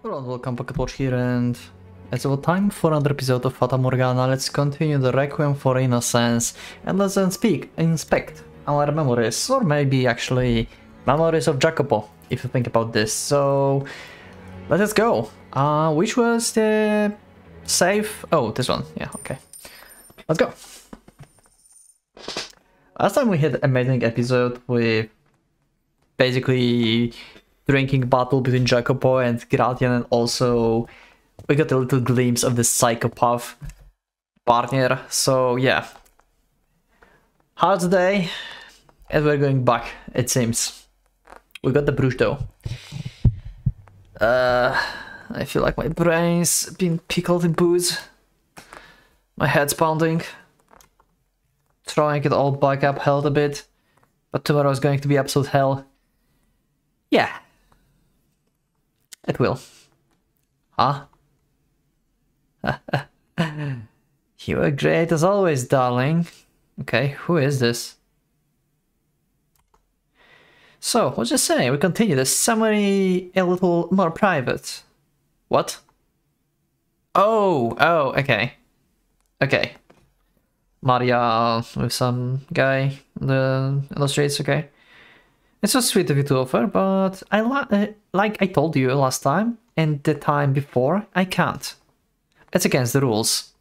Hello, welcome PocketWatch here, and it's about time for another episode of Fata Morgana. Let's continue the Requiem for Innocence, and let's inspect our memories, or maybe actually memories of Jacopo, if you think about this. So, let's go. Which was the save? Oh, this one. Yeah, okay. Let's go. Last time we had an amazing episode with basically drinking battle between Jacopo and Gratian, and also we got a little glimpse of the psychopath partner. So yeah, how's the day? And we're going back, it seems. We got the bruise though. I feel like my brain's been pickled in booze. My head's pounding. Throwing it all back up held a bit. But tomorrow is going to be absolute hell. Yeah. It will. Huh? You were great as always, darling. Okay, who is this? So, what's just saying? We continue the summary a little more private. What? Oh, okay. Okay. Maria with some guy in the streets, okay. It's so sweet of you to offer, but like I told you last time and the time before, I can't. It's against the rules.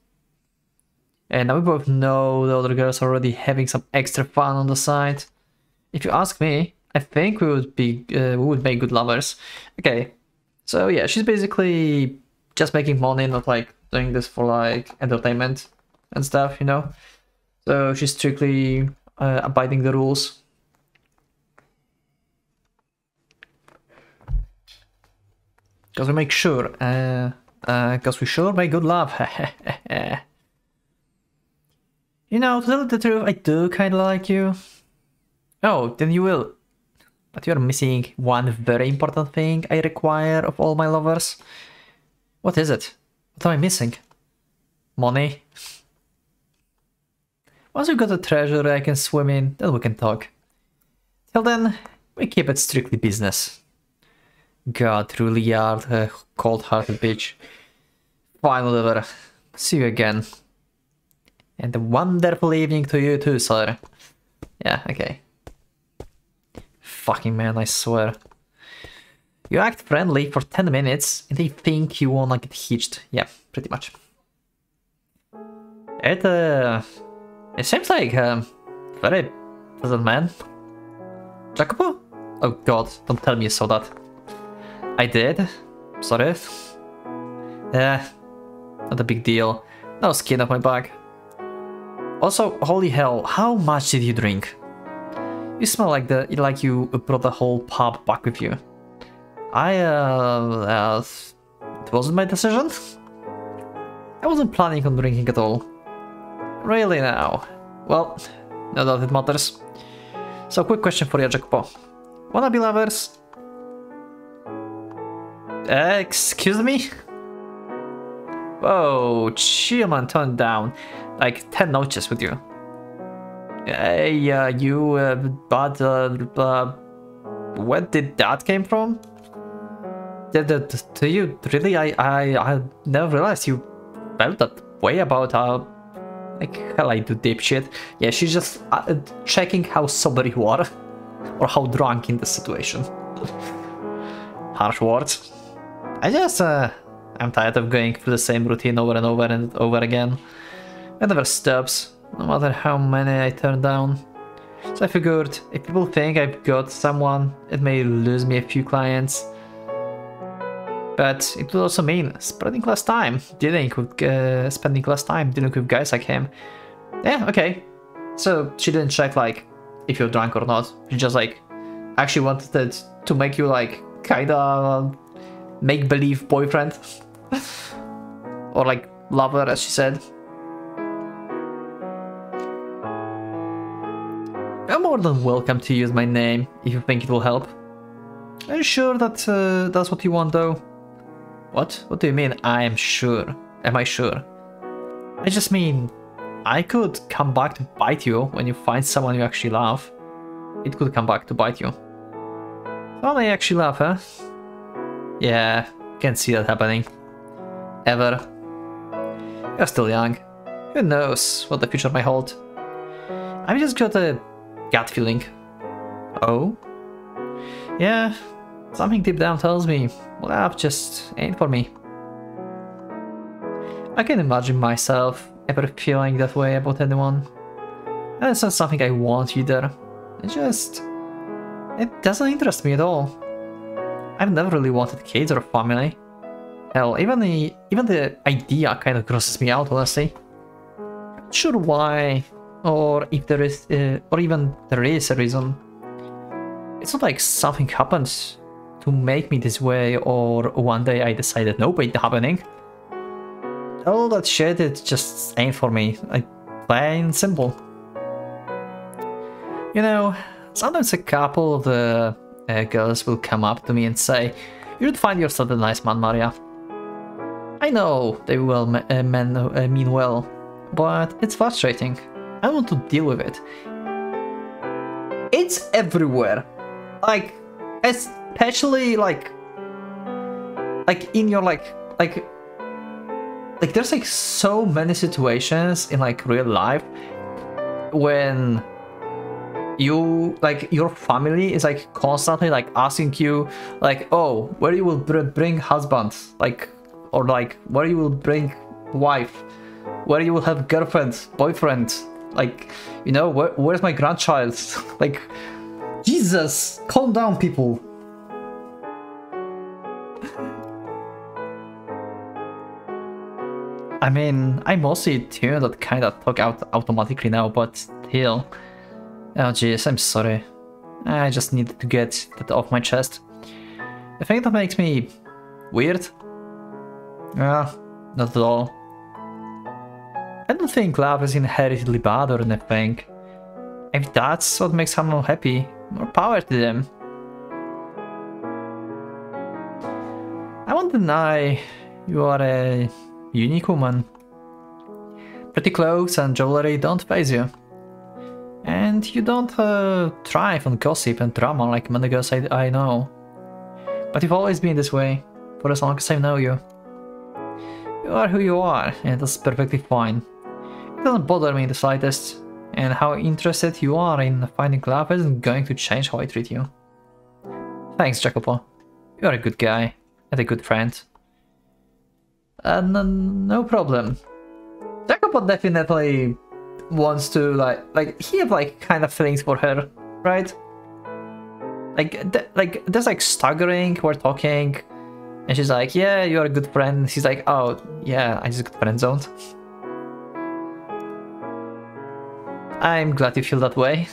And now we both know the other girls are already having some extra fun on the side. If you ask me, I think we would make good lovers. Okay, so yeah, she's basically just making money, not like doing this for like entertainment and stuff, you know. So she's strictly abiding the rules. Because we make sure, because we sure make good love. You know, to tell the truth, I do kinda like you. Oh, then you will. But you're missing one very important thing I require of all my lovers. What is it? What am I missing? Money? Once we got a treasure I can swim in, then we can talk. Till then, we keep it strictly business. God, really are a cold-hearted bitch. Fine, whatever. See you again. And a wonderful evening to you too, sir. Yeah, okay. Fucking man, I swear. You act friendly for 10 minutes and they think you wanna get hitched. Yeah, pretty much. It seems like a very pleasant man. Jacopo? Oh god, don't tell me you saw that. I did. Sorry. Yeah, not a big deal. No skin off my back. Also, holy hell, how much did you drink? You smell like you brought the whole pub back with you. It wasn't my decision. I wasn't planning on drinking at all. Really now? Well, not that it matters. So, quick question for you, Jacopo. Wanna be lovers? Excuse me? Whoa, chill man, tone down. Like 10 notches with you. Hey, where did that came from? Do you really? I never realized you felt that way about like hell I do dipshit. Yeah, she's just checking how sober you are, or how drunk in the situation. Harsh words. I just I'm tired of going through the same routine over and over and over again. It never stops, no matter how many I turn down. So I figured, if people think I've got someone, it may lose me a few clients. But it would also mean spending less time dealing with guys like him. Yeah, okay. So she didn't check like if you're drunk or not. She just like actually wanted to make you like kinda make-believe boyfriend. Or like lover, as she said. You're more than welcome to use my name if you think it will help. Are you sure that that's what you want though? What? What do you mean I am sure? Am I sure? I just mean, I could come back to bite you when you find someone you actually love. It could come back to bite you. Someone I actually love, huh? Yeah, can't see that happening. Ever. You're still young. Who knows what the future may hold? I've just got a gut feeling. Oh? Yeah, something deep down tells me love just ain't for me. I can imagine myself ever feeling that way about anyone. And it's not something I want either. It doesn't interest me at all. I've never really wanted kids or a family. Hell, even the idea kind of grosses me out, honestly. Not sure why, or if there is, or even there is a reason. It's not like something happens to make me this way, or one day I decided nope, ain't happening. All that shit, it just ain't for me. Like, plain and simple. You know, sometimes a couple of the girls will come up to me and say, "You should find yourself a nice man, Maria." I know they will mean well, but it's frustrating. I want to deal with it. It's everywhere. Like, especially like in your like there's like so many situations in like real life when you like your family is like constantly like asking you like, oh, where you will bring husband, like, or like where you will bring wife, where you will have girlfriend, boyfriend, like, you know, where's my grandchild? Like, Jesus, calm down, people. I mean, I mostly tune that kind of talk out automatically now, but still. Oh jeez, I'm sorry. I just needed to get that off my chest. The thing that makes me weird? Not at all. I don't think love is inherently bad or anything. If that's what makes someone happy, more power to them. I won't deny you are a unique woman. Pretty clothes and jewelry don't faze you. And you don't thrive on gossip and drama like many girls I know. But you've always been this way, for as long as I know you. You are who you are, and that's perfectly fine. It doesn't bother me in the slightest, and how interested you are in finding love isn't going to change how I treat you. Thanks, Jacopo. You are a good guy, and a good friend. No problem. Jacopo definitely wants to like he have like kind of feelings for her, right? Like there's like staggering, we're talking, and she's like, yeah, you're a good friend. He's like, oh yeah, I just got friend zoned. I'm glad you feel that way.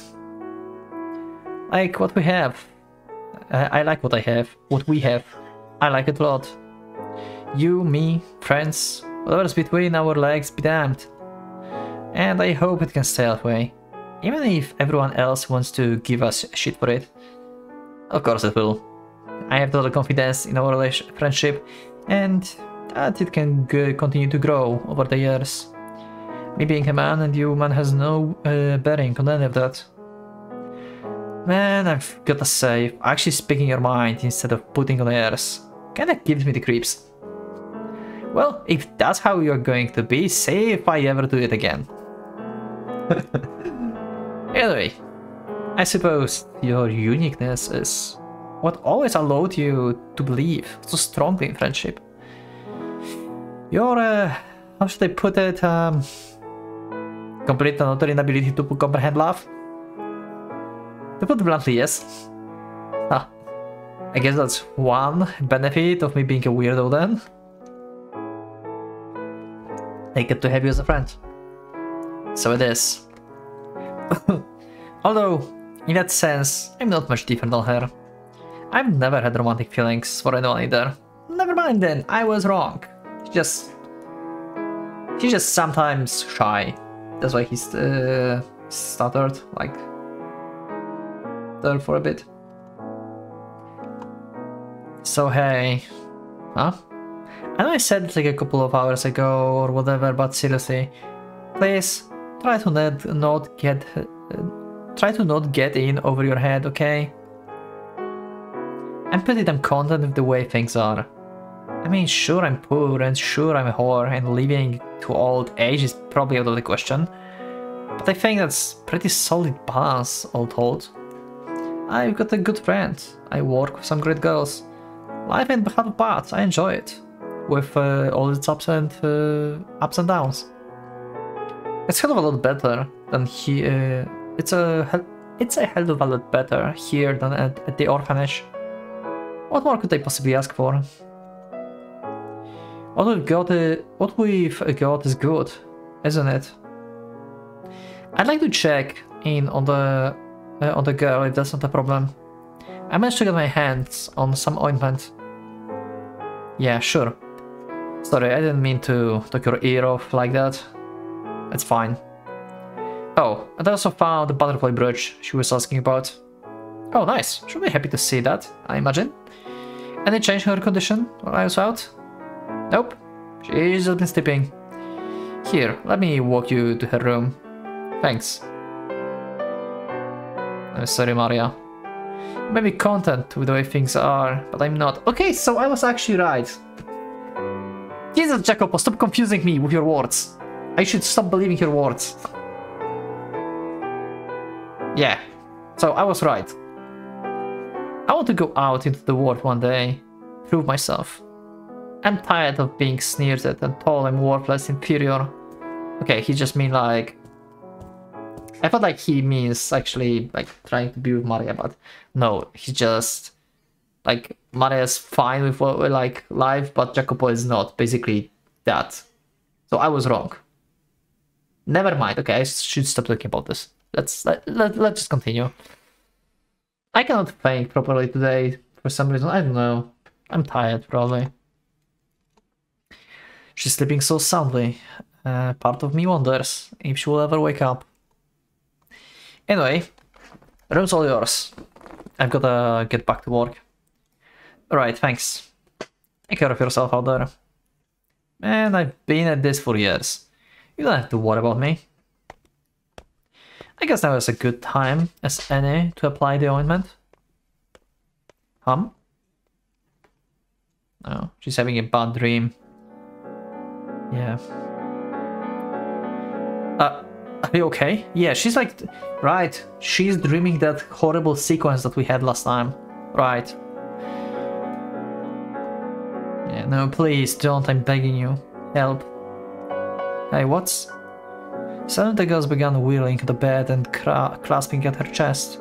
Like what we have. I like what I have. What we have. I like it a lot. You, me, friends, whatever's between our legs, be damned. And I hope it can stay that way. Even if everyone else wants to give us shit for it. Of course it will. I have total confidence in our friendship, and that it can continue to grow over the years. Me being a man and you woman has no bearing on any of that. Man, I've gotta say, actually speaking your mind instead of putting on airs kinda gives me the creeps. Well, if that's how you're going to be, say if I ever do it again. Anyway, I suppose your uniqueness is what always allowed you to believe so strongly in friendship. Your, how should I put it, complete and utter inability to comprehend love? To put it bluntly, yes. Ah, I guess that's one benefit of me being a weirdo then. I get to have you as a friend. So it is. Although, in that sense, I'm not much different than her. I've never had romantic feelings for anyone either. Never mind then, I was wrong. She's just sometimes shy. That's why he's stuttered, like, there for a bit. So hey, huh? I know I said it like a couple of hours ago or whatever, but seriously, please try to not get in over your head, okay? I'm pretty damn content with the way things are. I mean, sure I'm poor and sure I'm a whore and living to old age is probably out of the question. But I think that's pretty solid balance, all told. I've got a good friend, I work with some great girls. Life ain't bad, I enjoy it. With all its ups and downs. It's hell of a lot better than here. It's a hell of a lot better here than at the orphanage. What more could I possibly ask for? What we've got is good, isn't it? I'd like to check in on the girl if that's not a problem. I managed to get my hands on some ointment. Yeah, sure. Sorry, I didn't mean to take your ear off like that. It's fine. Oh, and I also found the butterfly brooch she was asking about. Oh, nice. She'll be happy to see that, I imagine. Any change in her condition while I was out? Nope. She's just been sleeping. Here, let me walk you to her room. Thanks. I'm sorry, Maria. You may be content with the way things are, but I'm not. Okay, so I was actually right. Jesus, Jacopo, stop confusing me with your words. I should stop believing your words. Yeah, so I was right. I want to go out into the world one day, prove myself. I'm tired of being sneered at and told I'm worthless, inferior. Okay, he just mean like... I felt like he means actually like trying to be with Maria, but no, he's just... Like, Maria's fine with like life, but Jacopo is not, basically that. So I was wrong. Never mind, okay, I should stop talking about this. Let's just continue. I cannot think properly today for some reason. I don't know. I'm tired, probably. She's sleeping so soundly. Part of me wonders if she will ever wake up. Anyway, room's all yours. I've gotta get back to work. Alright, thanks. Take care of yourself out there. Man, I've been at this for years. You don't have to worry about me. I guess now is a good time as any to apply the ointment. Oh, she's having a bad dream. Yeah. Are you okay? Yeah, she's like... Right, she's dreaming that horrible sequence that we had last time. Right. Yeah, no, please don't, I'm begging you. Help. Hey, what's... Suddenly the girl began whirling the bed and clasping at her chest.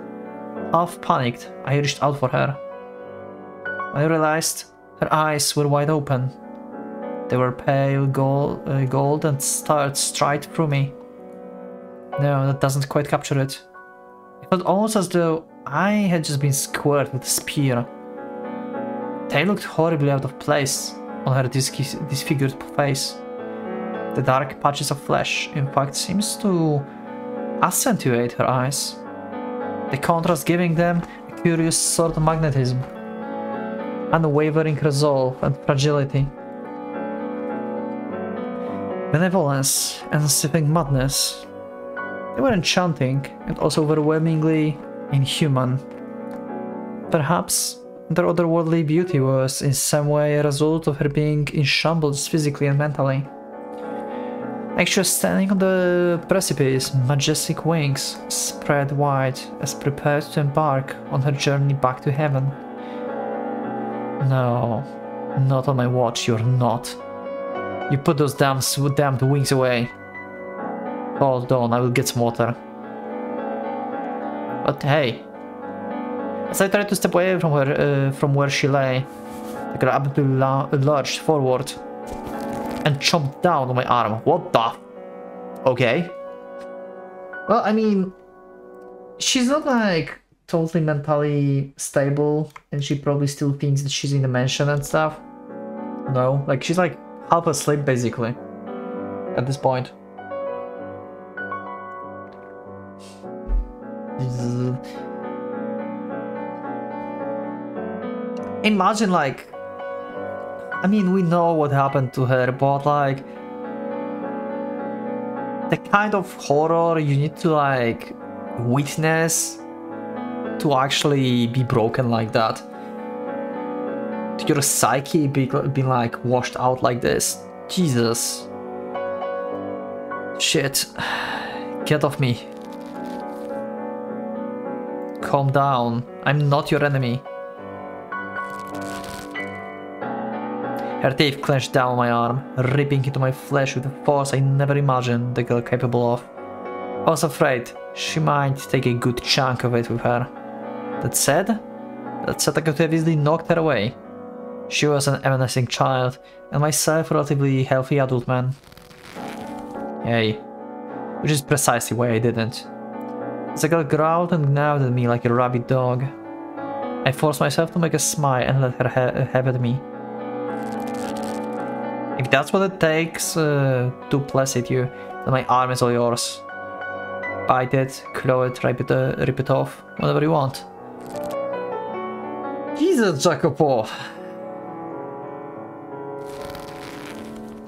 Half panicked, I reached out for her. When I realized, her eyes were wide open. They were pale gold and stared straight through me. No, that doesn't quite capture it. It felt almost as though I had just been squared with a spear. They looked horribly out of place on her disfigured face. The dark patches of flesh, in fact, seems to accentuate her eyes, the contrast giving them a curious sort of magnetism, unwavering resolve and fragility. Benevolence and seething madness. They were enchanting and also overwhelmingly inhuman. Perhaps their otherworldly beauty was in some way a result of her being in shambles physically and mentally. Like she was standing on the precipice, majestic wings spread wide as prepared to embark on her journey back to heaven. No, not on my watch, you're not. You put those damned wings away. Hold on, I will get some water. But hey, as I tried to step away from her, from where she lay, the girl abruptly lurched forward and chomped down on my arm. What the? Okay. Well, I mean, she's not like totally mentally stable, and she probably still thinks that she's in the mansion and stuff. No, like she's like half asleep basically at this point. Imagine like, I mean, we know what happened to her, but like the kind of horror you need to like witness to actually be broken like that. your psyche being like washed out like this. Jesus. Shit. Get off me. Calm down. I'm not your enemy. Her teeth clenched down my arm, ripping into my flesh with a force I never imagined the girl capable of. I was afraid she might take a good chunk of it with her. That said, I could have easily knocked her away. She was an menacing child, and myself a relatively healthy adult man. Hey. Which is precisely why I didn't. The girl growled and gnawed at me like a rabid dog. I forced myself to make a smile and let her have at me. If that's what it takes to placate you, then my arm is all yours. Bite it, claw it, rip it off, whatever you want. Jesus, Jacopo!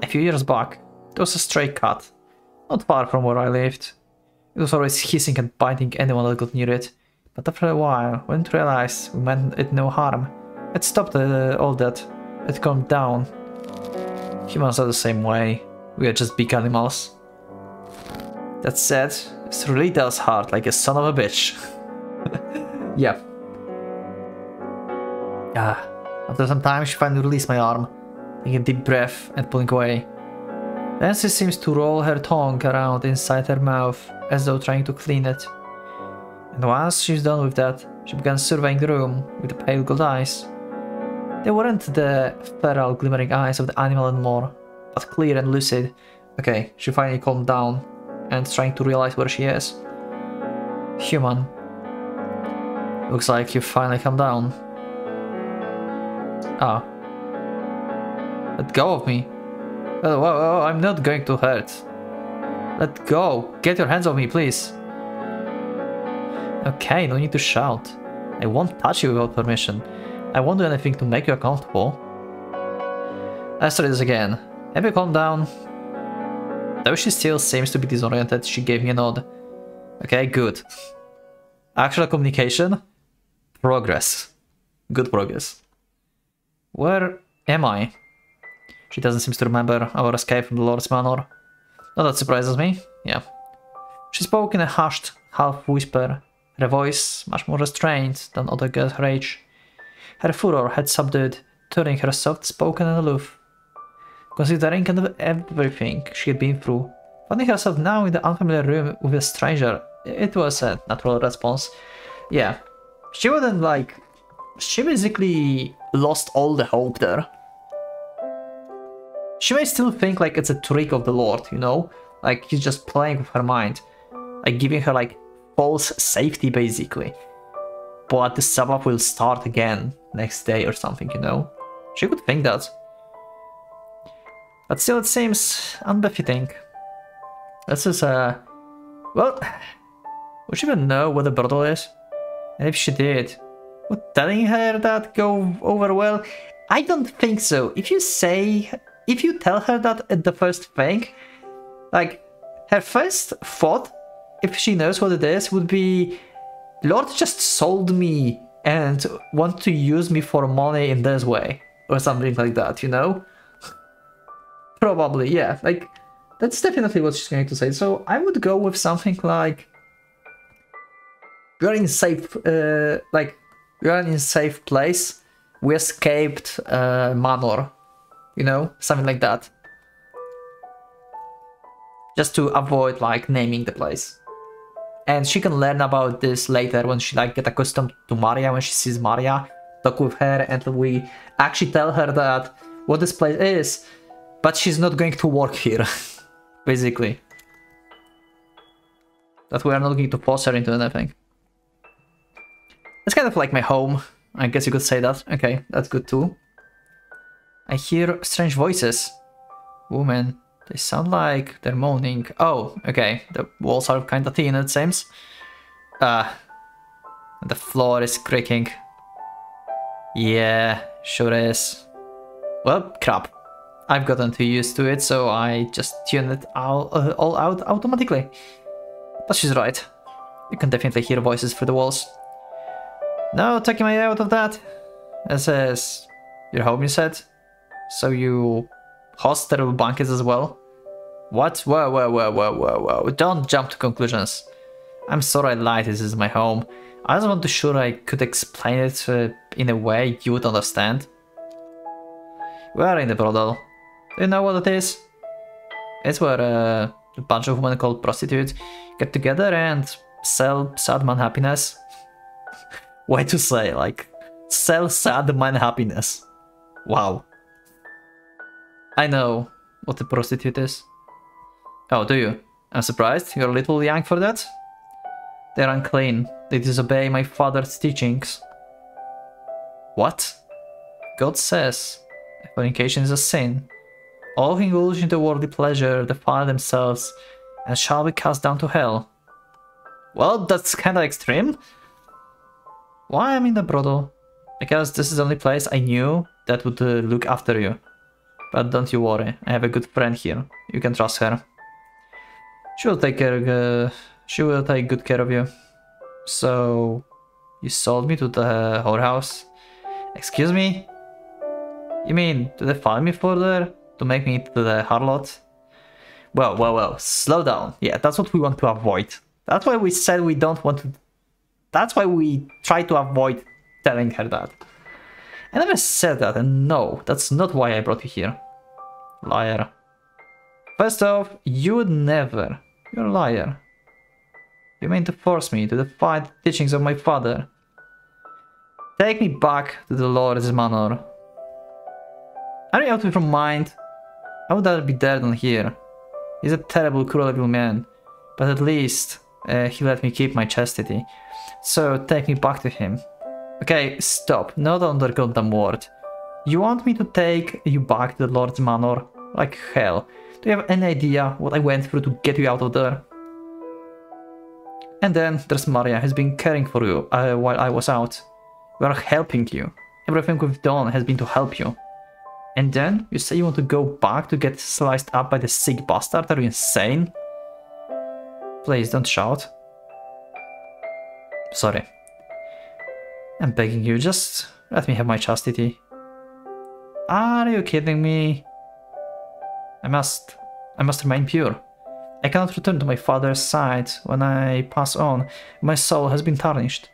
A few years back, there was a stray cat, not far from where I lived. It was always hissing and biting anyone that got near it, but after a while, when it realized we meant it no harm, it stopped all that. It calmed down. Humans are the same way. We are just big animals. That said, it really does hurt like a son of a bitch. Yeah. After some time, she finally released my arm, taking a deep breath and pulling away. Then she seems to roll her tongue around inside her mouth, as though trying to clean it. And once she's done with that, she began surveying the room with the pale gold eyes. They weren't the feral glimmering eyes of the animal anymore, but clear and lucid. Okay, she finally calmed down and trying to realize where she is. Human. Looks like you finally calmed down. Ah. Let go of me. Oh, whoa, I'm not going to hurt. Let go. Get your hands off me, please. Okay, no need to shout. I won't touch you without permission. I won't do anything to make you uncomfortable. Let's try this again. Have you calmed down? Though she still seems to be disoriented, she gave me a nod. Okay, good. Actual communication? Progress. Good progress. Where am I? She doesn't seem to remember our escape from the Lord's Manor. No, that surprises me. Yeah. She spoke in a hushed, half-whisper, her voice much more restrained than other girls her age. Her furor had subdued, turning her soft-spoken and aloof. Considering everything she had been through, finding herself now in the unfamiliar room with a stranger, it was a natural response. Yeah, she wouldn't like... She basically lost all the hope there. She may still think like it's a trick of the Lord, you know? Like he's just playing with her mind. Like giving her like false safety basically. But the Sabbath will start again next day or something, you know? She could think that. But still it seems unbefitting. This is well, would she even know what a brothel is? And if she did, would telling her that go over well? I don't think so. If you tell her that at the first thing, like, her first thought, if she knows what it is, would be, Lord just sold me and want to use me for money in this way. Or something like that, you know? Probably, yeah. Like, that's definitely what she's going to say. So I would go with something like, we are in safe, we are in a safe place. We escaped Manor. You know, something like that. Just to avoid like naming the place. And she can learn about this later when she like get accustomed to Maria, when she sees Maria, talk with her, and we actually tell her that what this place is, but she's not going to work here, basically. That we are not going to force her into anything. It's kind of like my home, I guess you could say that. Okay, that's good too. I hear strange voices. Women, they sound like they're moaning. Oh, okay, the walls are kinda thin, it seems. The floor is creaking. Yeah, sure is. Well, crap. I've gotten too used to it, so I just tune it all out automatically. But she's right. You can definitely hear voices through the walls. No taking my eye out of that. This is Your home, you said? So you host terrible banquets as well? What? Whoa, whoa, whoa, whoa, whoa, whoa. Don't jump to conclusions. I'm sorry I lied, this is my home. I just want to sure I could explain it in a way you would understand. We are in the brothel. Do you know what it is? It's where a bunch of women called prostitutes get together and sell sad man happiness. Way to say, like, sell sad man happiness. Wow. I know what a prostitute is. Oh, do you? I'm surprised. You're a little young for that? They're unclean. They disobey my father's teachings. What? God says fornication is a sin. All who indulge in the worldly pleasure defile themselves and shall be cast down to hell. Well, that's kinda extreme. Why am I in the brothel? Because this is the only place I knew that would look after you. But don't you worry, I have a good friend here. You can trust her. She will take good care of you. So, you sold me to the whorehouse? Excuse me? You mean to defile me further? To make me into the harlot? Well, slow down. Yeah, that's what we want to avoid. That's why we said we don't want to... That's why we try to avoid telling her that. I never said that, and no, that's not why I brought you here. Liar. First off, you would never. You're a liar. You mean to force me to defy the teachings of my father. Take me back to the Lord's manor. Are you out of your mind? I would rather be there than here. He's a terrible, cruel evil man, but at least he let me keep my chastity. So take me back to him. Okay, stop. Not on the goddamn word. You want me to take you back to the Lord's manor? Like hell. Do you have any idea what I went through to get you out of there? And then there's Maria, who's been caring for you while I was out. We are helping you. Everything we've done has been to help you. And then you say you want to go back to get sliced up by the sick bastard? Are you insane? Please don't shout. Sorry. I'm begging you, just let me have my chastity. Are you kidding me? I must remain pure. I cannot return to my father's side when I pass on. My soul has been tarnished.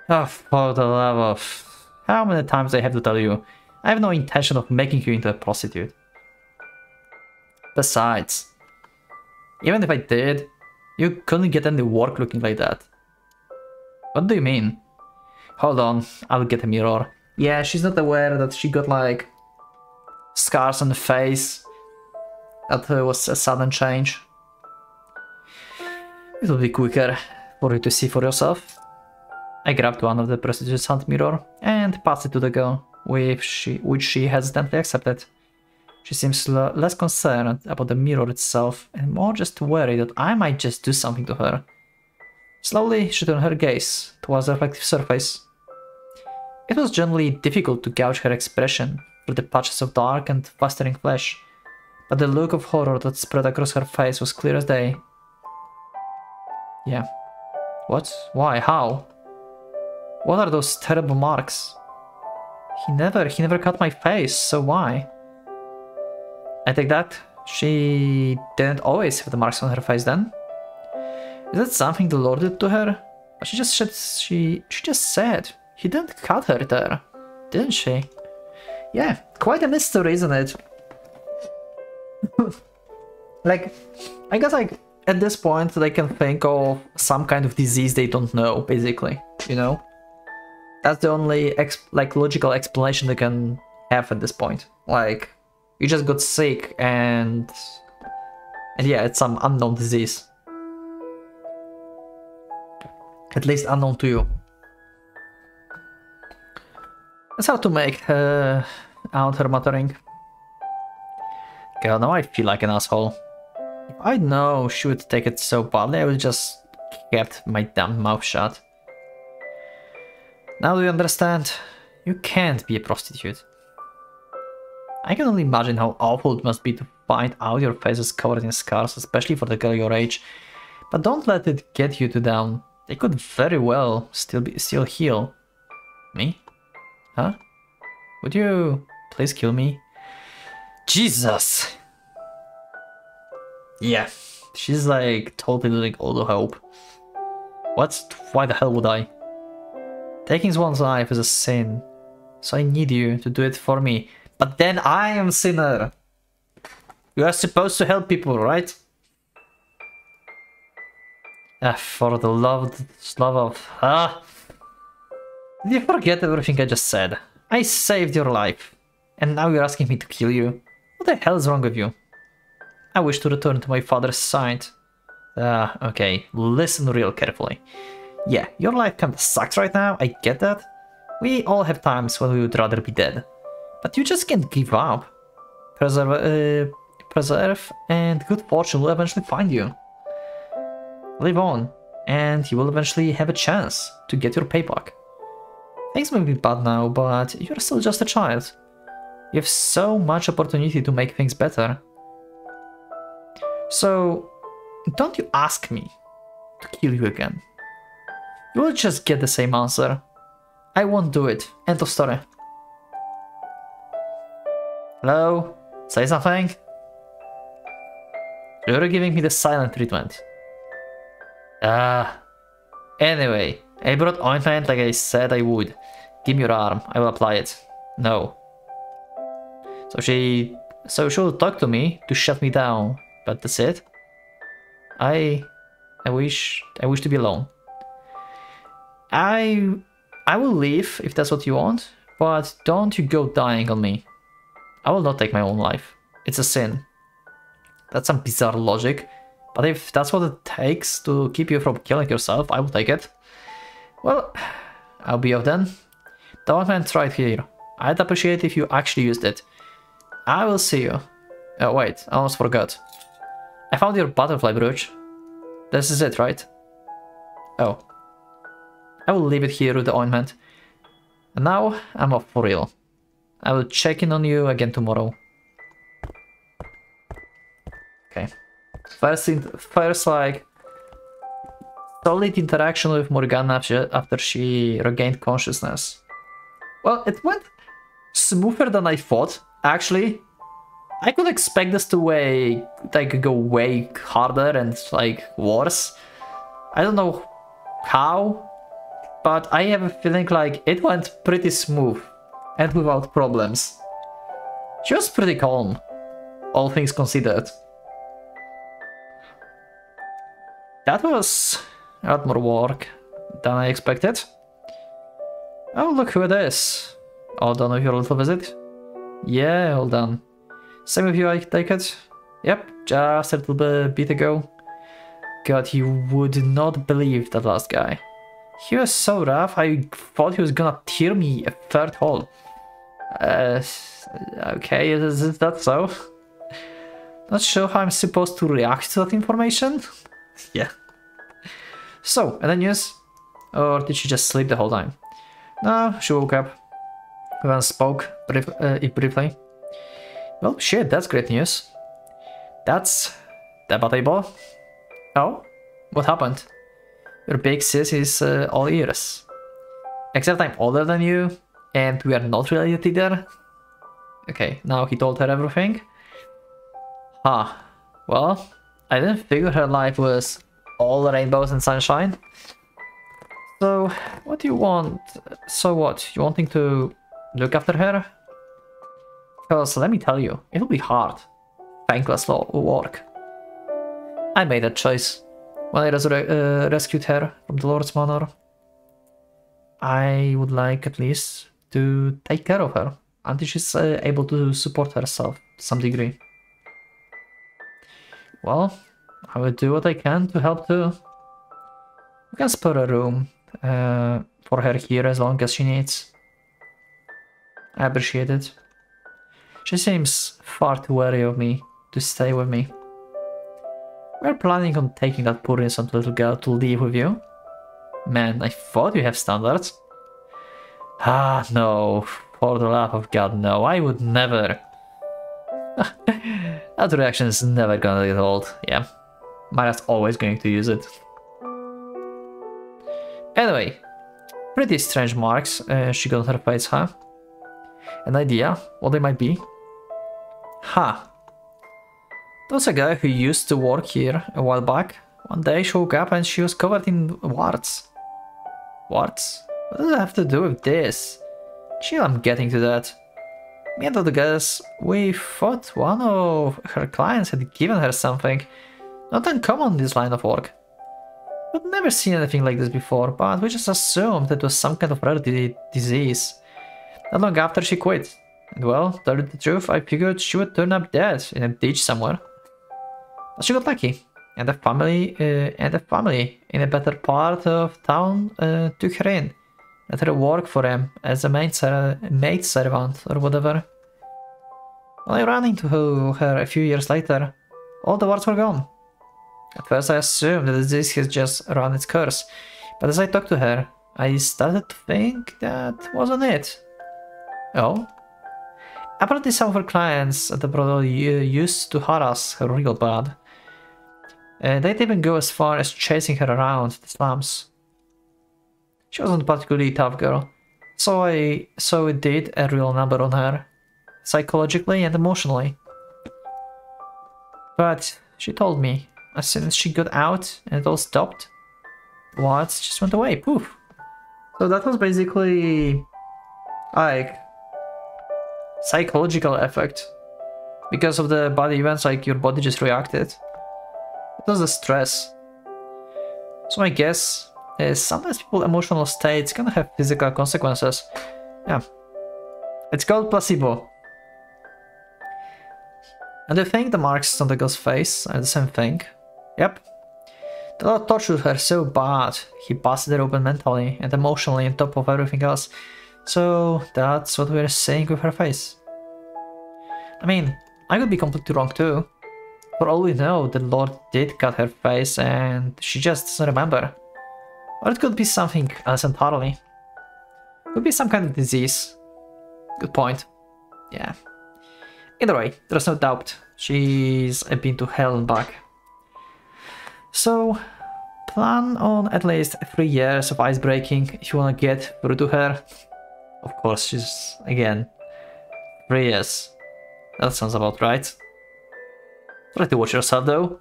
Oh, for the love of... How many times I have to tell you? I have no intention of making you into a prostitute. Besides, even if I did, you couldn't get any work looking like that. What do you mean? Hold on, I'll get a mirror. Yeah, she's not aware that she got like scars on the face. That was a sudden change. It'll be quicker for you to see for yourself. I grabbed one of the prostitute's hand mirror and passed it to the girl, which she hesitantly accepted. She seems less concerned about the mirror itself and more just worried that I might just do something to her. Slowly, she turned her gaze towards the reflective surface. It was generally difficult to gauge her expression through the patches of dark and festering flesh, but the look of horror that spread across her face was clear as day. Yeah. What? Why? How? What are those terrible marks? He never cut my face, so why? I take that she didn't always have the marks on her face then. Is that something the Lord did to her? She just said he didn't cut her there, didn't she? Yeah, quite a mystery, isn't it? Like, I guess like at this point they can think of some kind of disease they don't know, basically, you know? That's the only logical explanation they can have at this point. Like, you just got sick and yeah, it's some unknown disease. At least unknown to you. It's hard to make out her muttering. God, now I feel like an asshole. If I know she would take it so badly, I would just kept my damn mouth shut. Now do you understand? You can't be a prostitute. I can only imagine how awful it must be to find out your face is covered in scars, especially for the girl your age. But don't let it get you down. They could very well still heal. Me? Huh? Would you please kill me? Jesus! Yeah, she's like totally losing all the hope. What? Why the hell would I? Taking one's life is a sin, so I need you to do it for me. But then I am sinner. You are supposed to help people, right? For the love of... Did you forget everything I just said? I saved your life. And now you're asking me to kill you? What the hell is wrong with you? I wish to return to my father's side. Okay. Listen real carefully. Yeah, your life kinda sucks right now, I get that. We all have times when we would rather be dead. But you just can't give up. Preserve and good fortune will eventually find you. Live on, and you will eventually have a chance to get your payback. Things may be bad now, but you're still just a child. You have so much opportunity to make things better. So, don't you ask me to kill you again. You will just get the same answer. I won't do it. End of story. Hello? Say something? You're giving me the silent treatment. Anyway, I brought ointment like I said I would. Give me your arm, I will apply it. No. So she'll talk to me to shut me down, but that's it. I wish to be alone. I will leave if that's what you want, but don't you go dying on me. I will not take my own life. It's a sin. That's some bizarre logic. But if that's what it takes to keep you from killing yourself, I will take it. Well, I'll be off then. The ointment's right here. I'd appreciate if you actually used it. I will see you. Oh wait, I almost forgot. I found your butterfly brooch. This is it, right? Oh. I will leave it here with the ointment. And now, I'm off for real. I will check in on you again tomorrow. Okay. First, like, solid interaction with Morgana after she regained consciousness. Well, it went smoother than I thought, actually. I could expect this to go way harder and, like, worse. I don't know how, but I have a feeling like it went pretty smooth and without problems. She was pretty calm, all things considered. That was a lot more work than I expected. Oh, look who it is. All done with your little visit? Yeah, all done. Same with you, I take it? Yep, just a little bit ago. God, you would not believe that last guy. He was so rough, I thought he was gonna tear me a third hole. Okay, is that so? Not sure how I'm supposed to react to that information. Yeah. So, any news? Or did she just sleep the whole time? No, she woke up. We even spoke briefly. Well, shit, that's great news. That's debatable. Oh? What happened? Your big sis is all ears. Except I'm older than you, and we are not related either. Okay, now he told her everything. Huh. Well, I didn't figure her life was all rainbows and sunshine. So, what do you want? So what? You wanting to look after her? Because let me tell you, it'll be hard. Thankless work. I made that choice when I rescued her from the Lord's Manor. I would like at least to take care of her until she's able to support herself to some degree. Well, I will do what I can to help too. We can spare a room for her here as long as she needs. I appreciate it. She seems far too wary of me to stay with me. We're planning on taking that poor innocent little girl to live with you. Man, I thought you have standards. Ah, no. For the love of God, no. I would never. That reaction is never gonna get old. Yeah. Maya's always going to use it. Anyway. Pretty strange marks she got on her face, huh? An idea what they might be? Huh. There was a guy who used to work here a while back. One day she woke up and she was covered in warts. Warts? What does it have to do with this? Chill, I'm getting to that. Me and the guys, we thought one of her clients had given her something. Not uncommon in this line of work. We'd never seen anything like this before, but we just assumed it was some kind of rare disease. Not long after she quit. And well, to tell you the truth, I figured she would turn up dead in a ditch somewhere. But she got lucky. And the family in a better part of town took her in. Let her work for them as a maid servant or whatever. When I ran into her a few years later, all the warts were gone. At first I assumed the disease has just run its course, but as I talked to her, I started to think that wasn't it. Oh? Apparently some of her clients at the brothel used to harass her real bad. They'd even go as far as chasing her around the slums. She wasn't a particularly tough girl, so it did a real number on her, psychologically and emotionally. But she told me, as soon as she got out and it all stopped, the warts just went away, poof. So that was basically like psychological effect. Because of the body events, like your body just reacted. It was the stress. So I guess sometimes people's emotional states can have physical consequences. Yeah. It's called placebo. And do you think the marks on the girl's face are the same thing? Yep. The Lord tortured her so bad, he busted her open mentally and emotionally on top of everything else. So that's what we're saying with her face. I mean, I could be completely wrong too. For all we know, the Lord did cut her face and she just doesn't remember. Or it could be something else entirely. It could be some kind of disease. Good point. Yeah. Either way, there's no doubt she's been to hell and back. So, plan on at least 3 years of ice breaking if you wanna get through to her. Of course, she's, again, 3 years. That sounds about right. Try to watch yourself though.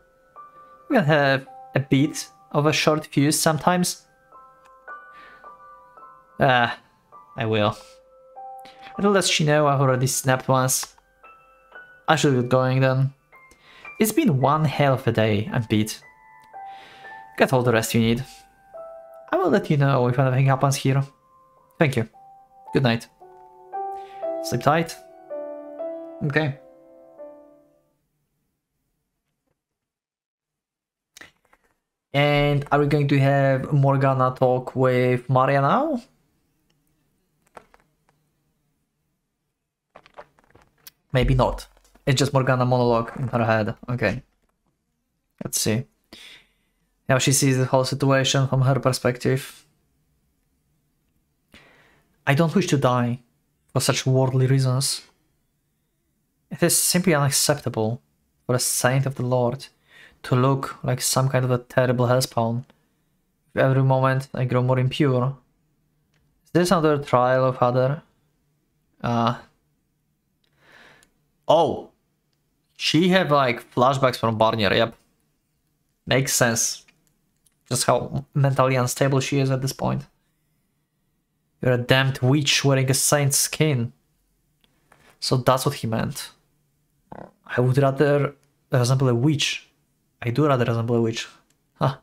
You can have a bit of a short fuse sometimes. I will. At least she know I've already snapped once. I should get going then. It's been one hell of a day, I'm beat. Get all the rest you need. I will let you know if anything happens here. Thank you. Good night. Sleep tight. Okay. And are we going to have Morgana talk with Maria now? Maybe not. It's just Morgana monologue in her head. Okay. Let's see. How she sees the whole situation from her perspective. I don't wish to die for such worldly reasons. It is simply unacceptable for a saint of the Lord to look like some kind of a terrible hellspawn. With every moment I grow more impure. Is this another trial of Father? Oh! She had like flashbacks from Barnier, yep. Makes sense. Just how mentally unstable she is at this point. You're a damned witch wearing a saint's skin. So that's what he meant. I would rather resemble a witch. I do rather resemble a witch. Huh.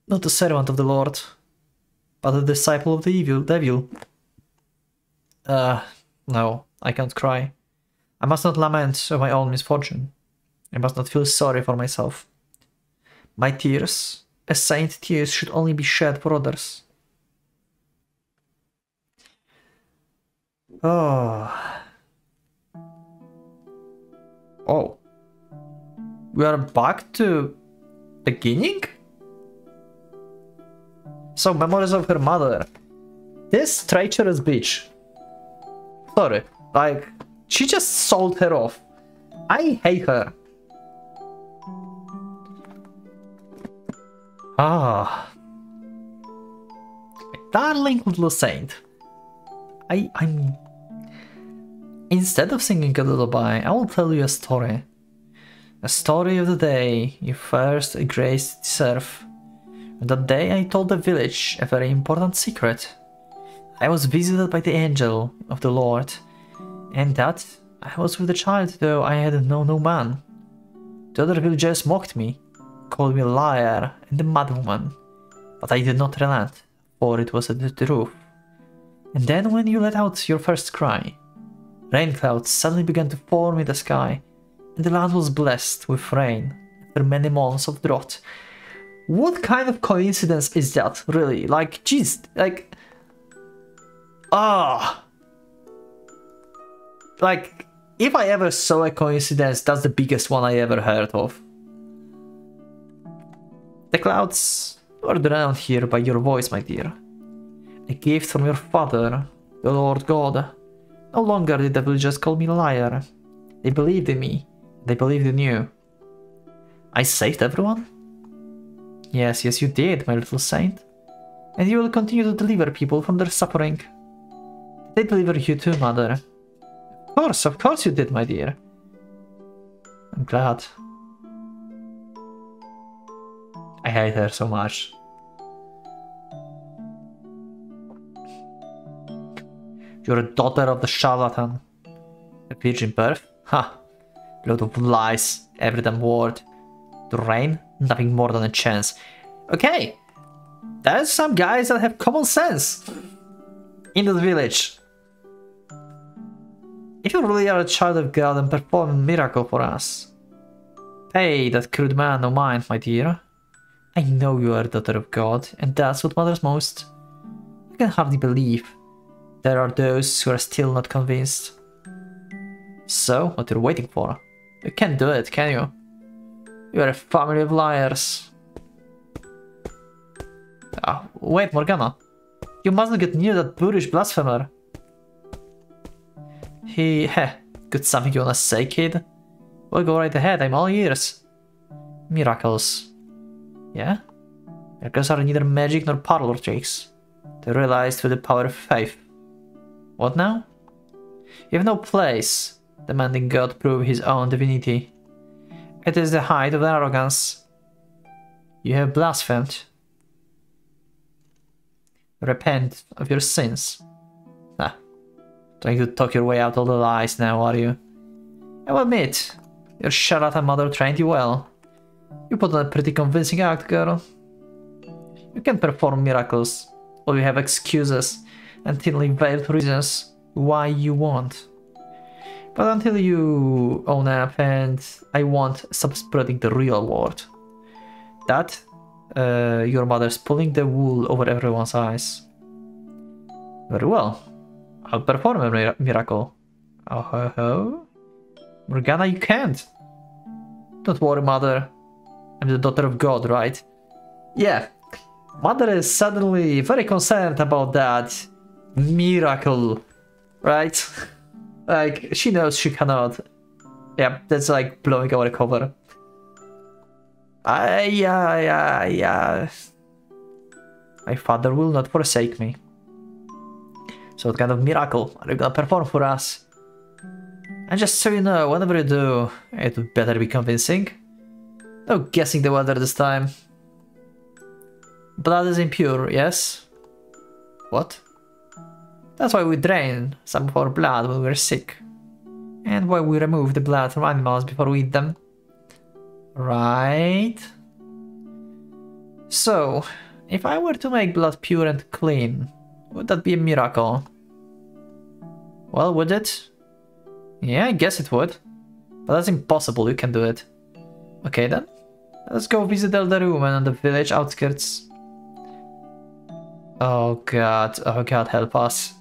Not a servant of the Lord, but a disciple of the devil. No, I can't cry. I must not lament of my own misfortune. I must not feel sorry for myself. My tears, a saint's tears, should only be shed for others. Oh. Oh. We are back to beginning? So, memories of her mother. This treacherous bitch. Sorry, like, she just sold her off. I hate her. Ah. My darling little saint. I'm Instead of singing a lullaby, I will tell you a story. A story of the day you first graced the earth. On that day I told the village a very important secret. I was visited by the angel of the Lord, and that I was with the child, though I had known no man. The other villagers mocked me, called me a liar and a madwoman, but I did not relent, for it was the truth. And then when you let out your first cry, rain clouds suddenly began to form in the sky, and the land was blessed with rain after many months of drought. What kind of coincidence is that, really? Like, jeez, like... Like, if I ever saw a coincidence, that's the biggest one I ever heard of. The clouds were drowned here by your voice, my dear. A gift from your father, the Lord God. No longer did the villagers call me a liar. They believed in me. They believed in you. I saved everyone? Yes, you did, my little saint. And you will continue to deliver people from their suffering. They deliver you too, mother. Of course you did, my dear. I'm glad. I hate her so much. You're a daughter of the charlatan. A virgin birth? Ha! Load of lies, every damn word. The rain? Nothing more than a chance. Okay! There's some guys that have common sense in the village. If you really are a child of God, then perform a miracle for us. Pay that crude man no mind, my dear. I know you are a daughter of God, and that's what matters most. I can hardly believe there are those who are still not convinced. So, what are you waiting for? You can't do it, can you? You are a family of liars. Wait, Morgana. You mustn't get near that boorish blasphemer. Got something you wanna say, kid? Well, go right ahead, I'm all ears. Miracles. Yeah? Miracles are neither magic nor parlor tricks. They're realized through the power of faith. What now? You have no place demanding God prove his own divinity. It is the height of arrogance. You have blasphemed. Repent of your sins. Trying to talk your way out all the lies now, are you? I will admit, your charlatan mother trained you well. You put on a pretty convincing act, girl. You can perform miracles, or you have excuses and thinly veiled reasons why you won't. But until you own up and I won't stop spreading the real word. That, your mother's pulling the wool over everyone's eyes. Very well. I'll perform a miracle. Oh ho ho. Morgana, you can't. Don't worry, mother. I'm the daughter of God, right? Yeah. Mother is suddenly very concerned about that miracle, right? Like, she knows she cannot. Yeah, that's like blowing our cover. Yeah. My father will not forsake me. So what kind of miracle are you gonna perform for us? And just so you know, whenever you do, it would better be convincing. No guessing the weather this time. Blood is impure, yes? What? That's why we drain some of our blood when we're sick. And why we remove the blood from animals before we eat them. Right? So, if I were to make blood pure and clean, would that be a miracle? Well, would it? Yeah, I guess it would. But that's impossible, you can do it. Okay then. Let's go visit the elderly woman on the village outskirts. Oh god, help us.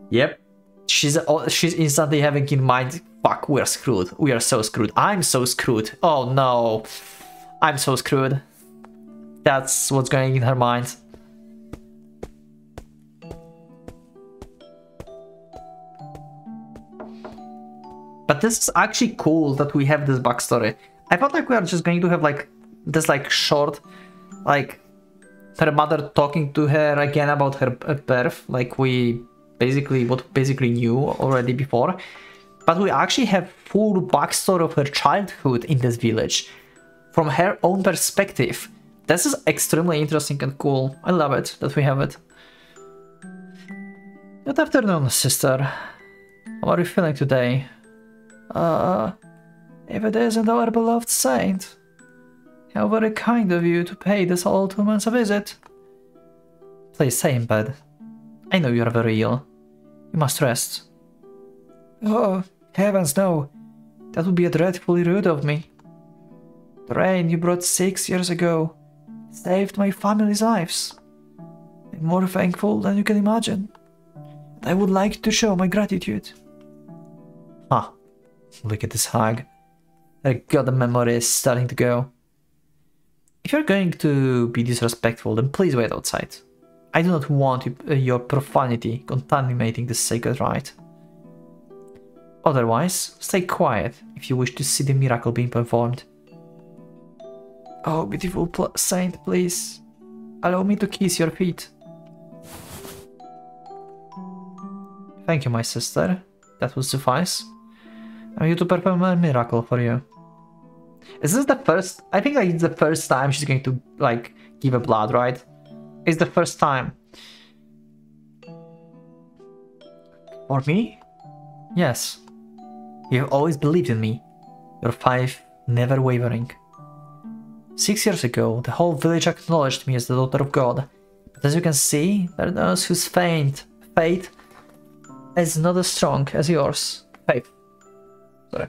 Yep. She's instantly having in mind, fuck, we're screwed. We are so screwed. I'm so screwed. Oh no. I'm so screwed. That's what's going in her mind. But this is actually cool that we have this backstory. I thought like we are just going to have like this like short, like her mother talking to her again about her birth, like we basically knew already before. But we actually have full backstory of her childhood in this village, from her own perspective. This is extremely interesting and cool. I love it that we have it. Good afternoon, sister. How are you feeling today? If it isn't our beloved saint. How very kind of you to pay this old woman a visit. Please stay in bed. I know you are very ill. You must rest. Oh, heavens no. That would be dreadfully rude of me. The rain you brought 6 years ago saved my family's lives. I'm more thankful than you can imagine. And I would like to show my gratitude. Ah, look at this hag. Her goddamn memory is starting to go. If you're going to be disrespectful, then please wait outside. I do not want your profanity contaminating this sacred rite. Otherwise, stay quiet if you wish to see the miracle being performed. Oh, beautiful saint, please, allow me to kiss your feet. Thank you, my sister. That will suffice. I'm here to perform a miracle for you. Is this the first? I think like it's the first time she's going to like give a blood, right? It's the first time. For me? Yes. You have always believed in me. Your faith never wavering. 6 years ago, the whole village acknowledged me as the daughter of God. But as you can see, there are those whose faith is not as strong as yours. Faith. Sorry.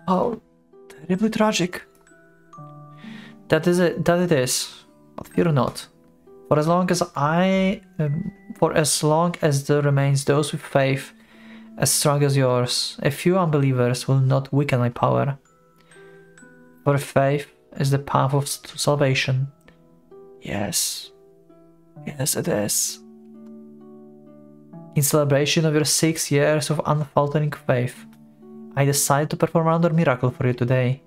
Oh, terribly tragic. That it is. But fear not. For as long as there remains those with faith as strong as yours, a few unbelievers will not weaken my power. For faith is the path of salvation. Yes. Yes, it is. In celebration of your 6 years of unfaltering faith, I decide to perform another miracle for you today.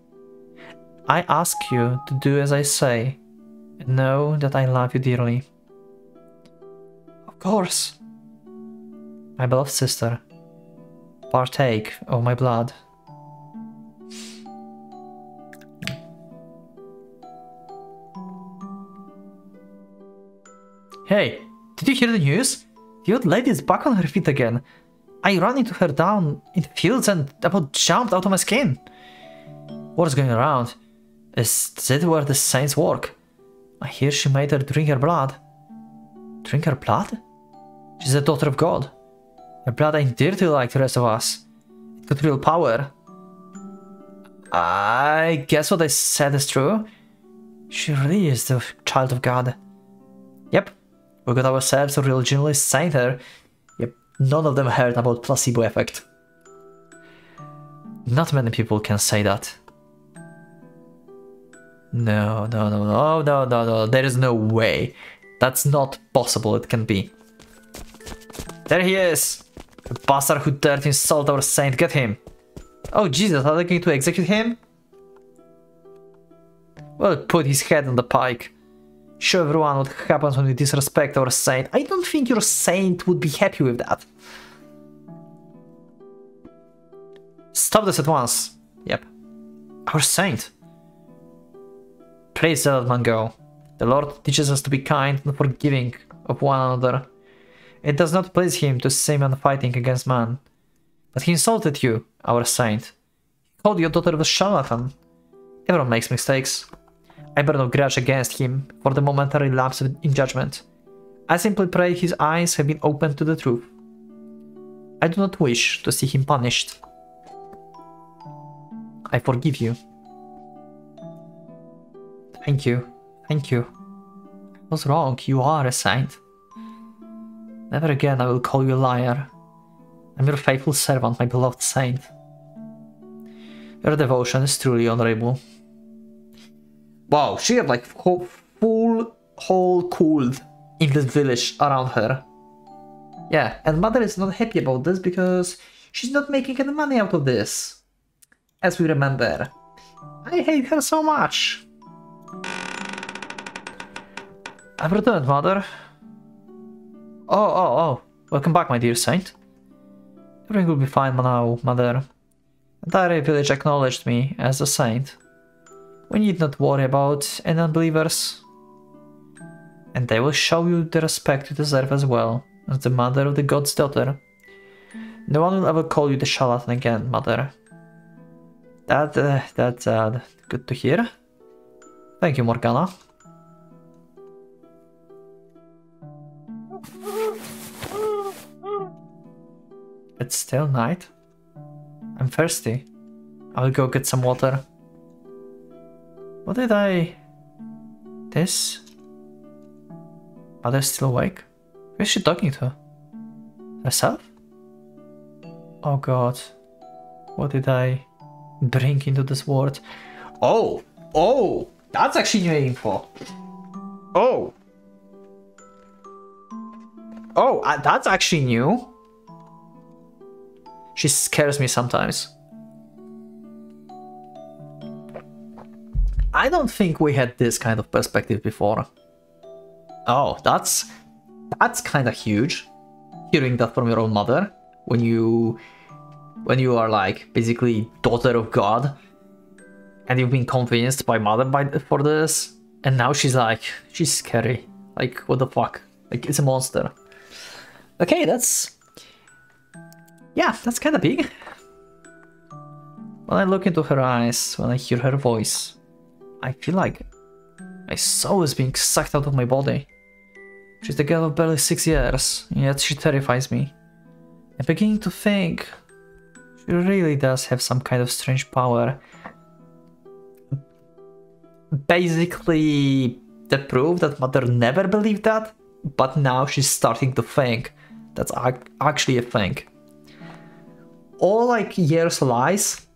I ask you to do as I say, and know that I love you dearly. Of course. My beloved sister, partake of my blood. Hey, did you hear the news? The old lady is back on her feet again. I ran into her down in the fields and about jumped out of my skin. What's going around? Is that where the saints work? I hear she made her drink her blood. Drink her blood? She's a daughter of God. Her blood ain't dirty like the rest of us. It got real power. I guess what I said is true. She really is the child of God. Yep. We got ourselves a religionally saint here. Yep, none of them heard about placebo effect. Not many people can say that. No, there is no way. That's not possible, it can be. There he is! The bastard who dared to insult our saint, get him! Oh Jesus, are they going to execute him? Well, put his head on the pike. Show everyone what happens when you disrespect our saint. I don't think your saint would be happy with that. Stop this at once. Yep. Our saint. Please let that man go. The Lord teaches us to be kind and forgiving of one another. It does not please him to see man fighting against man. But he insulted you, our saint. He called your daughter a charlatan. Everyone makes mistakes. I bear no grudge against him for the momentary lapse in judgment. I simply pray his eyes have been opened to the truth. I do not wish to see him punished. I forgive you. Thank you. Thank you. I was wrong. You are a saint. Never again I will call you a liar. I'm your faithful servant, my beloved saint. Your devotion is truly honorable. Wow, she had like whole cult in this village around her. Yeah, and mother is not happy about this because she's not making any money out of this. As we remember. I hate her so much. I've returned, mother. Oh. Welcome back, my dear saint. Everything will be fine now, Mother. The entire village acknowledged me as a saint. We need not worry about any unbelievers. And they will show you the respect you deserve as well, as the mother of the god's daughter. No one will ever call you the charlatan again, Mother. That's good to hear. Thank you, Morgana. It's still night. I'm thirsty. I'll go get some water. What did I... This? Mother's still awake? Who is she talking to? Herself? Oh god. What did I bring into this world? Oh! Oh! That's actually new info. Oh! Oh, that's actually new. She scares me sometimes. I don't think we had this kind of perspective before. Oh, that's kind of huge. Hearing that from your own mother when you are like basically daughter of God, and you've been convinced by mother for this, and now she's scary. Like, what the fuck? Like, it's a monster. Okay, that's kind of big. When I look into her eyes, when I hear her voice, I feel like my soul is being sucked out of my body. She's the girl of barely 6 years, yet she terrifies me. I'm beginning to think she really does have some kind of strange power. Basically, the proof that Mother never believed that, but now she's starting to think that's actually a thing. All like years lies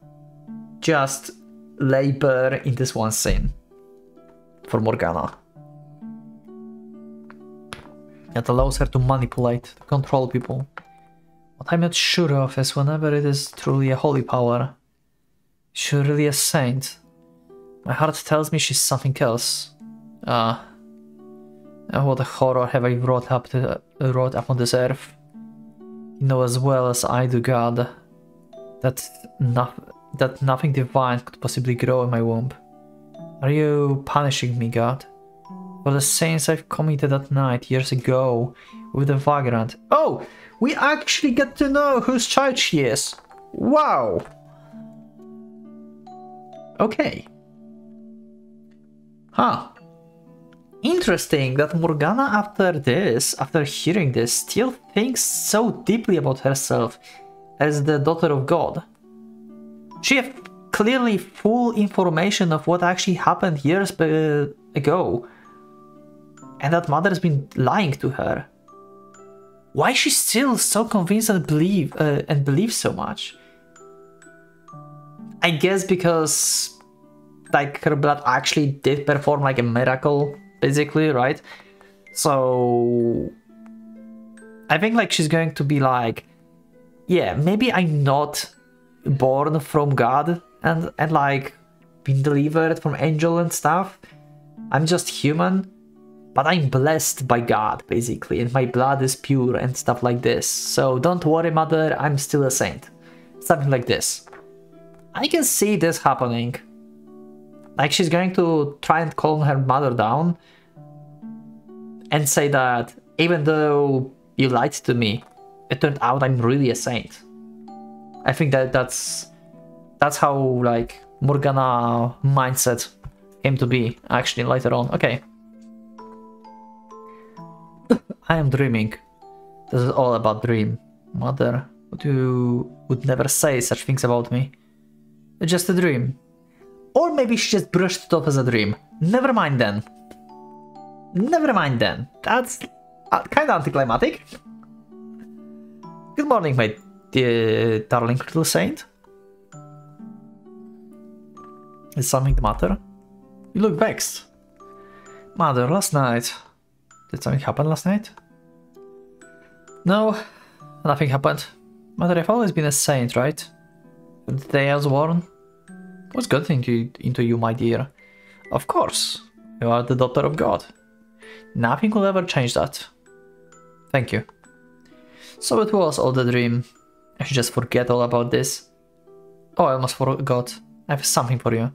just lay bare in this one scene for Morgana. It allows her to manipulate, to control people. What I'm not sure of is whenever it is truly a holy power, is she really a saint? My heart tells me she's something else. What a horror have I wrought up on this earth. You know as well as I do, God, that nothing divine could possibly grow in my womb. Are you punishing me, God, for the sins I've committed that night years ago with the vagrant? Oh, we actually get to know whose child she is. Wow. Okay. Huh. Interesting that Morgana after hearing this, still thinks so deeply about herself as the daughter of God. She has clearly full information of what actually happened years ago, and that Mother's been lying to her. Why is she still so convinced and believes so much? I guess because like her blood actually did perform like a miracle, basically, right? So I think like she's going to be like, yeah, maybe I'm not born from God and like been delivered from angel and stuff. I'm just human, but I'm blessed by God, basically, and my blood is pure and stuff like this. So don't worry, Mother, I'm still a saint. Something like this. I can see this happening. Like she's going to try and calm her mother down and say that even though you lied to me, it turned out I'm really a saint. I think that's how like Morgana mindset came to be actually later on. Okay. I am dreaming. This is all about dream. Mother, but you would never say such things about me. It's just a dream. Or maybe she just brushed it off as a dream. Never mind then. Never mind then. That's kind of anticlimactic. Good morning, my dear darling little saint. Is something the matter? You look vexed. Mother, last night... Did something happen last night? No, nothing happened. Mother, I've always been a saint, right? From the day I was born. What's got into you, my dear? Of course, you are the daughter of God. Nothing will ever change that. Thank you. So it was all the dream. I should just forget all about this. Oh, I almost forgot. I have something for you.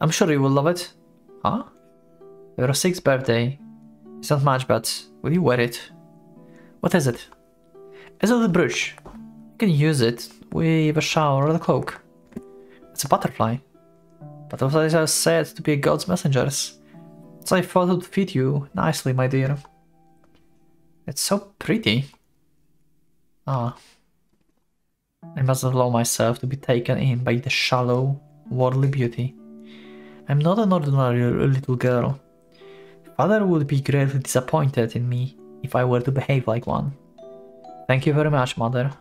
I'm sure you will love it. Huh? Your 6th birthday. It's not much, but will you wear it? What is it? It's a little brooch. You can use it with a shawl or a cloak. It's a butterfly. Butterflies are said to be God's messengers. So I thought it would fit you nicely, my dear. It's so pretty. Ah. I must allow myself to be taken in by the shallow, worldly beauty. I'm not an ordinary little girl. Father would be greatly disappointed in me if I were to behave like one. Thank you very much, Mother.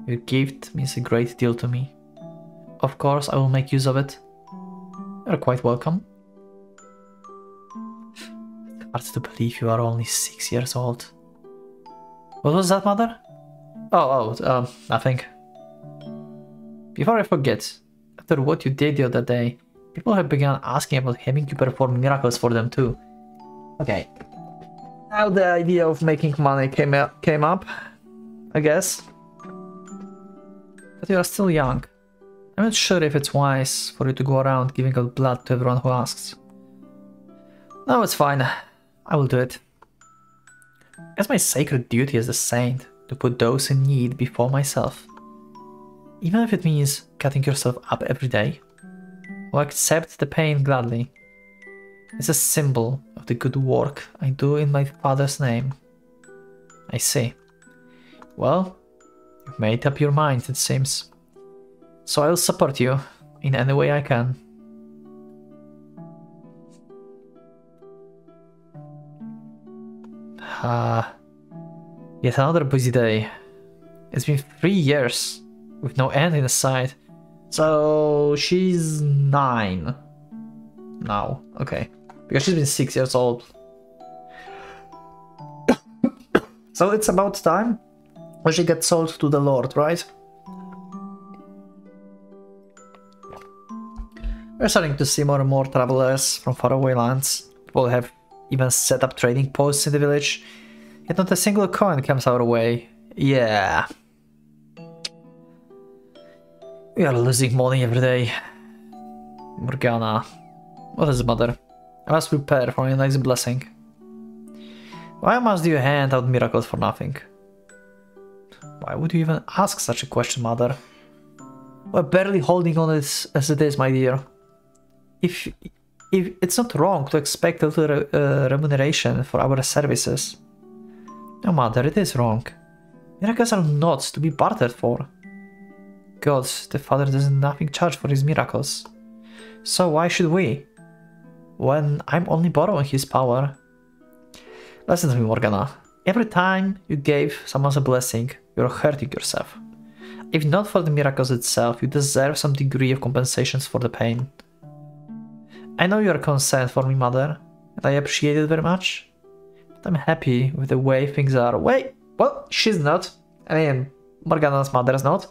Your gift means a great deal to me. Of course, I will make use of it. You're quite welcome. It's hard to believe you are only 6 years old. What was that, Mother? Nothing. Before I forget, after what you did the other day, people have begun asking about having you perform miracles for them too. Okay. Now the idea of making money came up, I guess. But you are still young. I'm not sure if it's wise for you to go around giving out blood to everyone who asks. No, it's fine. I will do it. It's my sacred duty as a saint to put those in need before myself. Even if it means cutting yourself up every day. I'll accept the pain gladly. It's a symbol of the good work I do in my Father's name. I see. Well, you've made up your mind, it seems. So I will support you in any way I can. Yet another busy day. It's been 3 years with no end in sight. So she's 9 now. Okay. Because she's been 6 years old. So it's about time when she gets sold to the Lord, right? We're starting to see more and more travelers from faraway lands. People have even set up trading posts in the village. Yet not a single coin comes our way. Yeah. We are losing money every day. Morgana. What is it, Mother? I must prepare for your next blessing. Why must you hand out miracles for nothing? Why would you even ask such a question, Mother? We're barely holding on as it is, my dear. If it's not wrong to expect a little remuneration for our services. No, Mother, it is wrong. Miracles are not to be bartered for. God, the Father does nothing charge for his miracles. So why should we? When I'm only borrowing his power. Listen to me, Morgana. Every time you gave someone a blessing, you're hurting yourself. If not for the miracles itself, you deserve some degree of compensations for the pain. I know you are concerned for me, Mother, and I appreciate it very much. But I'm happy with the way things are. Wait, well, she's not. I mean, Morgana's mother is not.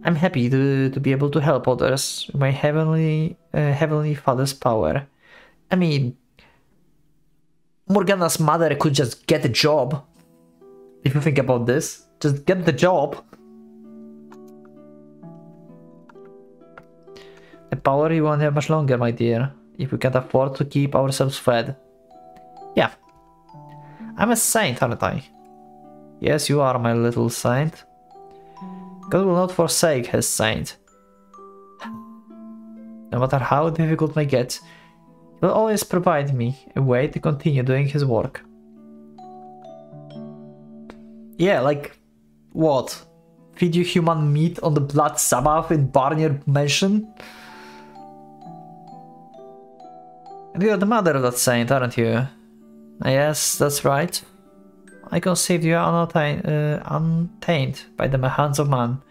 I'm happy to be able to help others with my heavenly Father's power. I mean, Morgana's mother could just get a job. If you think about this, just get the job. The power you won't have much longer, my dear, if we can't afford to keep ourselves fed. Yeah. I'm a saint, aren't I? Yes, you are, my little saint. God will not forsake his saint. No matter how difficult it may get, he will always provide me a way to continue doing his work. Yeah, like, what? Feed you human meat on the blood Sabbath in Barnier Mansion? And you're the mother of that saint, aren't you? Yes, that's right. I conceived you untainted by the hands of man.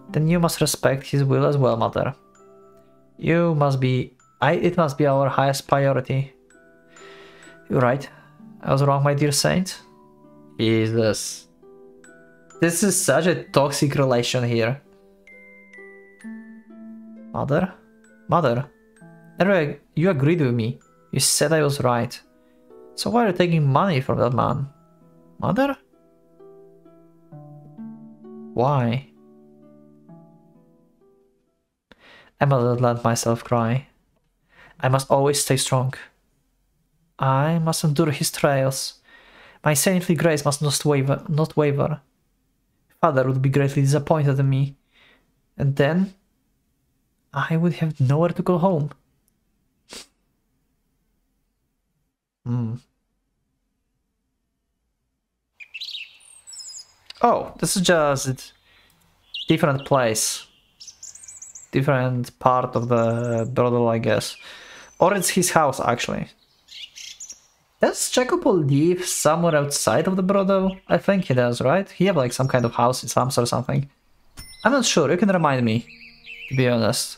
Then you must respect his will as well, Mother. It must be our highest priority. You're right. I was wrong, my dear saint. Jesus. This is such a toxic relation here. Mother? Mother? You agreed with me. You said I was right. So why are you taking money from that man? Mother? Why? I must let myself cry. I must always stay strong. I must endure his trials. My saintly grace must not waver. Father would be greatly disappointed in me. And then I would have nowhere to go home. Oh, this is just different place. Different part of the brothel, I guess. Or it's his house, actually. Does Jacob live somewhere outside of the brothel? I think he does, right? He have like some kind of house in slums or something. I'm not sure, you can remind me, to be honest,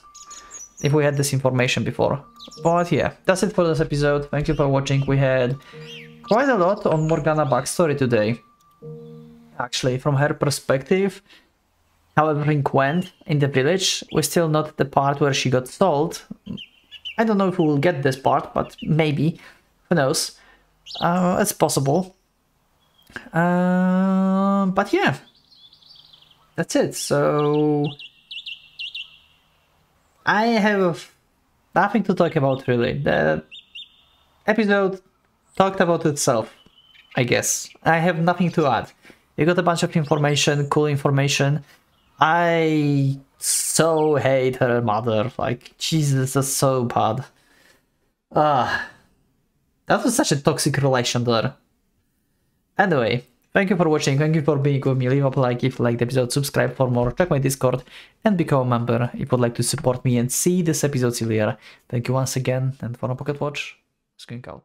if we had this information before. But yeah, that's it for this episode. Thank you for watching. We had quite a lot on Morgana backstory today. Actually, from her perspective, how everything went in the village. We're still not at the part where she got sold. I don't know if we will get this part, but maybe. Who knows? It's possible. But yeah. That's it. So I have nothing to talk about, really. The episode talked about itself, I guess. I have nothing to add. You got a bunch of information, cool information. I so hate her mother. Like, Jesus, that's so bad. That was such a toxic relation there. Anyway, thank you for watching. Thank you for being with me. Leave a like if you liked the episode. Subscribe for more. Check my Discord and become a member if you'd like to support me and see this episode earlier. Thank you once again. And for a Pocket Watch, it's going out.